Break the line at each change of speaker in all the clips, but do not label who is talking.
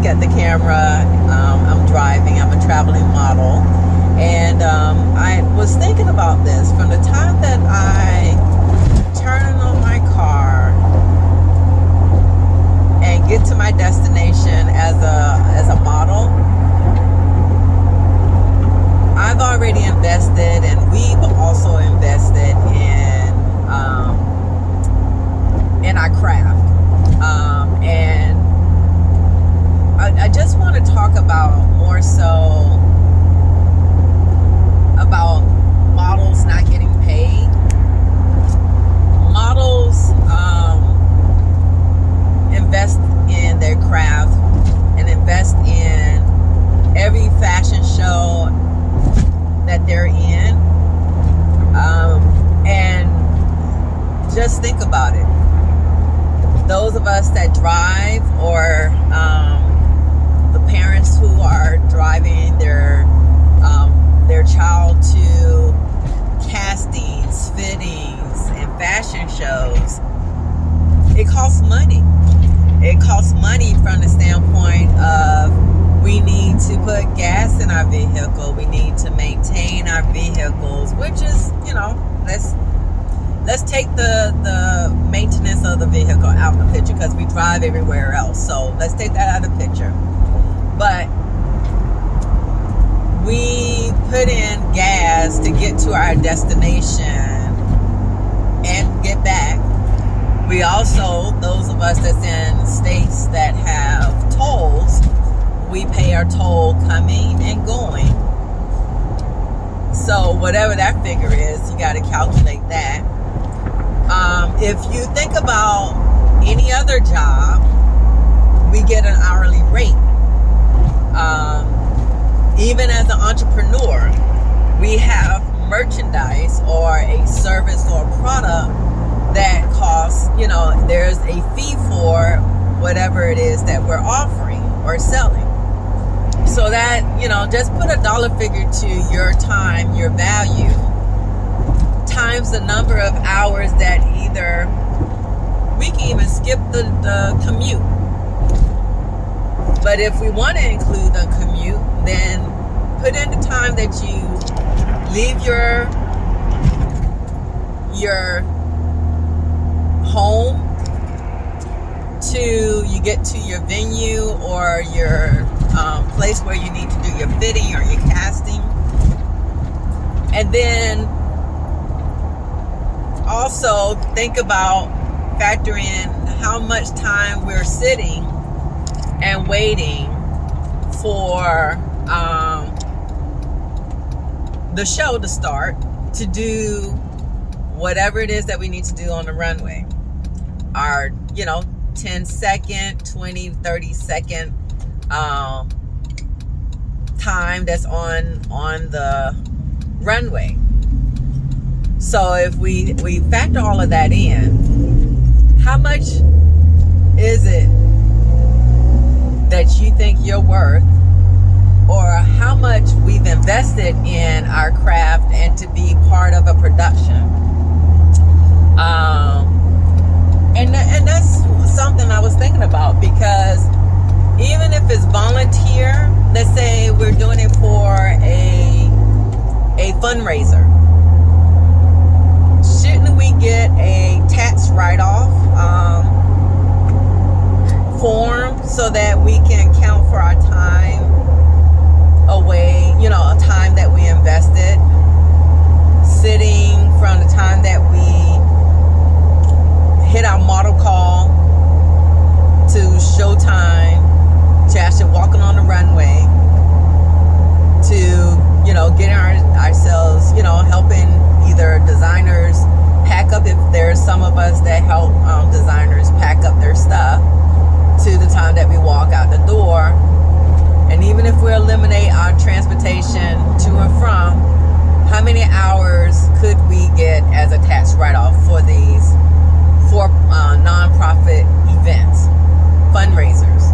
at the camera. I'm driving. I'm a traveling model. And I was thinking about this from the time that I turn on my car and get to my destination as a model. I've already invested, and we've also invested in our craft. And I just want to talk about more so about models not getting paid. Models invest in their craft and invest in every fashion show that they're in. And just think about it. Those of us that drive, or the parents who are driving their child to castings, fittings, and fashion shows, it costs money. It costs money from the standpoint of we need to put gas in our vehicle. We need to maintain our vehicles, which is, let's take the maintenance of the vehicle out of the picture, because we drive everywhere else. So let's take that out of the picture. But we put in gas to get to our destination and get back. We also, those of us that's in states that have tolls, we pay our toll coming and going. So whatever that figure is, you got to calculate that. If you think about any other job, we get an hourly rate. Even as an entrepreneur, we have merchandise or a service or a product that costs, there's a fee for whatever it is that we're offering or selling. So that, just put a dollar figure to your time, your value, times the number of hours that either we can even skip the commute. But if we want to include the commute, then put in the time that you leave your home to you get to your venue or your place where you need to do your fitting or your casting. And then also think about, factor in how much time we're sitting and waiting for the show to start, to do whatever it is that we need to do on the runway. Our 10-second, 20, 30-second time that's on the runway. So if we factor all of that in, how much is it that you think you're worth, or how much we've invested in our craft and to be part of a production? And that's something I was thinking about, because even if it's volunteer, let's say we're doing it for a fundraiser, shouldn't we get a tax write-off form so that we can count for our time away, a time that we invested sitting from the time that we hit our model call to showtime, to actually walking on the runway, to getting ourselves, helping either designers pack up, if there's some of us that help designers pack up their stuff, to the time that we walk out the door. And even if we eliminate our transportation to and from, how many hours could we get as a tax write-off for these nonprofit events, fundraisers?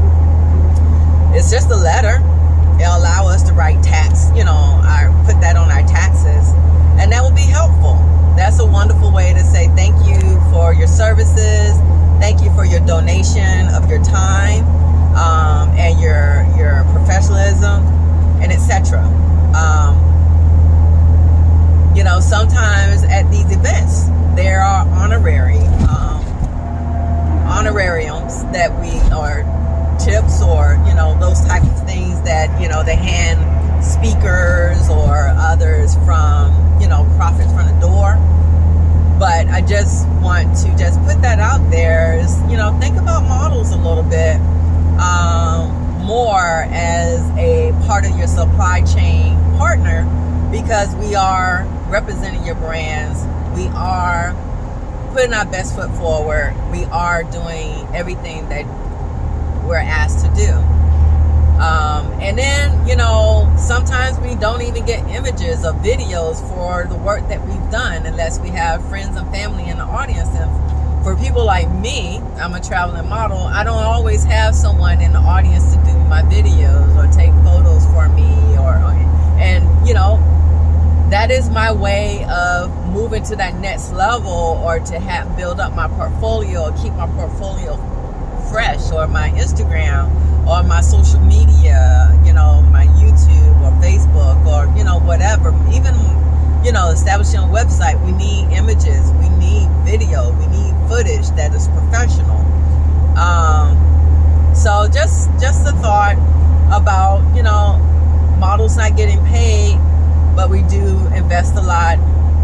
It's just a letter. It'll allow us to write tax, put that on our taxes, and that will be helpful. That's a wonderful way to say thank you for your services, thank you for your donation of your time and your those type of things that, they hand speakers or others from, profits from the door. But I just want to just put that out there is, think about models a little bit more as a part of your supply chain partner, because we are representing your brands. We are putting our best foot forward. We are doing everything that we're asked to do. And then, sometimes we don't even get images or videos for the work that we've done unless we have friends and family in the audience. And for people like me, I'm a traveling model. I don't always have someone in the audience to do my videos or take photos for me, that is my way of moving to that next level, or to build up my portfolio, or keep my portfolio fresh, or my Instagram, or my social media, my YouTube or Facebook, or whatever. Even establishing a website, we need images, we need video, we need footage that is professional. So just a thought about models not getting paid, but we do invest a lot.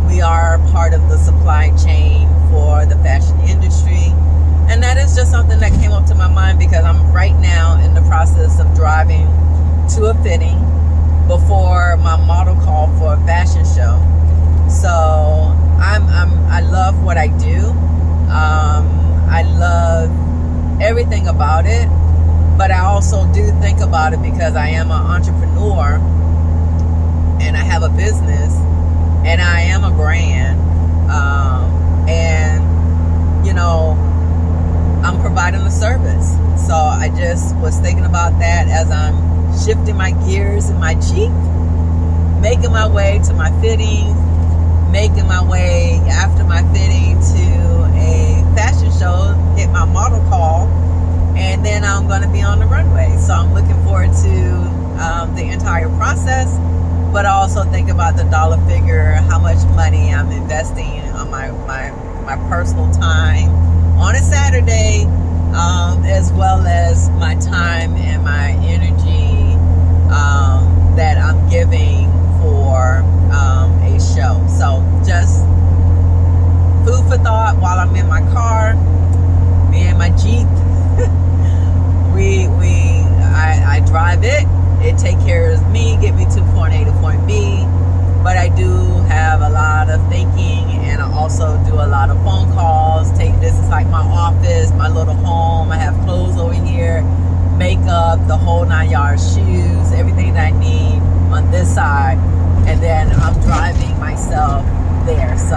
We are part of the supply chain for the fashion industry. And that is just something that came up to my mind, because I'm right now in the process of driving to a fitting before my model call for a fashion show. So I love what I do. I love everything about it, but I also do think about it because I am an entrepreneur, and I have a business, and I am a brand, and I'm providing a service. So I just was thinking about that as I'm shifting my gears in my Jeep, making my way to my fitting, making my way after my fitting to a fashion show, hit my model call, and then I'm going to be on the runway. So I'm looking forward to the entire process, but I also think about the dollar figure, how much money I'm investing on my personal time on a Saturday, as well as my time and my energy that I'm giving for a show. So just food for thought while I'm in my car, me and my Jeep. I drive it. It take care of me, get me to point A to point B. But I do have a lot of thinking, and I also do a lot of phone calls. This is like my office, my little home. I have clothes over here, makeup, the whole 9 yards, shoes, everything that I need on this side. And then I'm driving myself there. So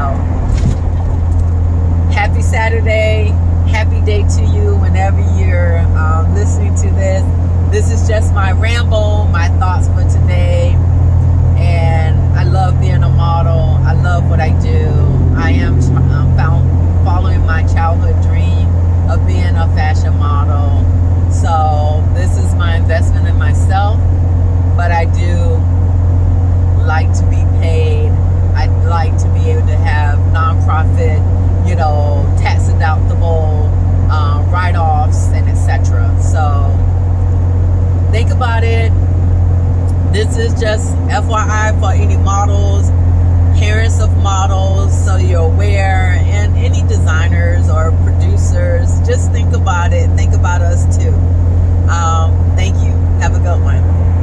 happy Saturday, happy day to you whenever you're listening to this. This is just my ramble, my thoughts for today. And I love being a model. I love what I do. I am following my childhood dream of being a fashion model. So this is my investment in myself. But I do like to be paid. I'd like to be able to have nonprofit, tax deductible write-offs and etc. So think about it. This is just FYI for any models, parents of models, so you're aware, and any designer